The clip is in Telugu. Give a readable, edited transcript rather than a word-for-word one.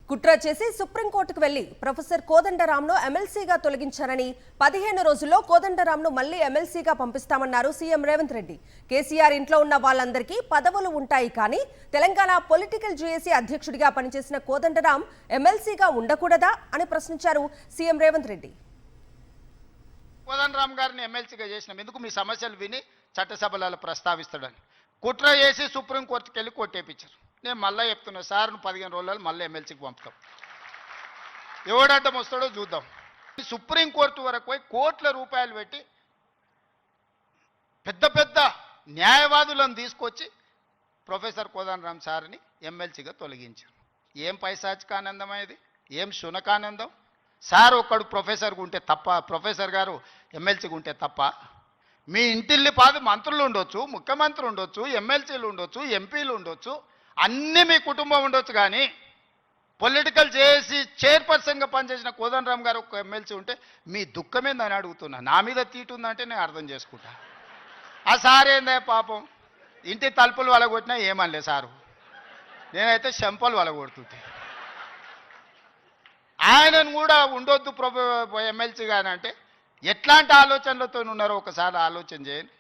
కుట్ర చేసి సుప్రీంకోర్టుకు వెళ్లి ప్రొఫెసర్ కోదండరాంను ఎమ్మెల్సీగా తొలగించారని 15 రోజుల్లో కోదండరాంను మళ్లీ ఎమ్మెల్సీగా పంపిస్తామన్నారు సీఎం రేవంత్ రెడ్డి. కేసీఆర్ ఇంట్లో ఉన్న వాళ్ళందరికీ పదవులు ఉంటాయి, కానీ తెలంగాణ పొలిటికల్ జేఏసీ అధ్యక్షుడిగా పనిచేసిన కోదండరాం ఎమ్మెల్సీగా ఉండకూడదా అని ప్రశ్నించారు సీఎం రేవంత్ రెడ్డి. కోదండరాం గారిని ఎమ్మెల్సీగా చేసిన ఎందుకు మీ సమస్యలు విని చట్టసభలలో ప్రస్తావిస్తాడని కుట్ర చేసి సుప్రీంకోర్టుకి వెళ్ళి కొట్టేపించారు. నేను మళ్ళీ చెప్తున్నా, సార్ను 15 రోజులలో మళ్ళీ ఎమ్మెల్సీకి పంపుతాం. ఎవడడ్డం వస్తాడో చూద్దాం. సుప్రీంకోర్టు వరకు పోయి కోట్ల రూపాయలు పెట్టి పెద్ద పెద్ద న్యాయవాదులను తీసుకొచ్చి ప్రొఫెసర్ కోదండరాం సార్ని ఎమ్మెల్సీగా తొలగించారు. ఏం పైశాచికానందం ఇది, ఏం శునకానందం. సార్ ఒక్కడు ప్రొఫెసర్గా ఉంటే తప్ప, ప్రొఫెసర్ గారు ఎమ్మెల్సీగా ఉంటే తప్ప. మీ ఇంటిల్లి పాది మంత్రులు ఉండొచ్చు, ముఖ్యమంత్రులు ఉండొచ్చు, ఎమ్మెల్సీలు ఉండొచ్చు, ఎంపీలు ఉండొచ్చు, అన్నీ మీ కుటుంబం ఉండొచ్చు, కానీ పొలిటికల్ చేసి చైర్పర్సన్గా పనిచేసిన కోదండరాం గారు ఒక ఎమ్మెల్సీ ఉంటే మీ దుఃఖమేందని అడుగుతున్నా. నా మీద తీటు ఉందంటే నేను అర్థం చేసుకుంటా. ఆ సార్ ఏందే పాపం, ఇంటి తలుపులు వలగొట్టినా ఏమనలే సారు, నేనైతే చెంపలు వలగొడుతుంటే. ఆయనను కూడా ఉండొద్దు ఎమ్మెల్సీ కానీ అంటే ఎట్లాంటి ఆలోచనలతో ఉన్నారో ఒకసారి ఆలోచన చేయండి.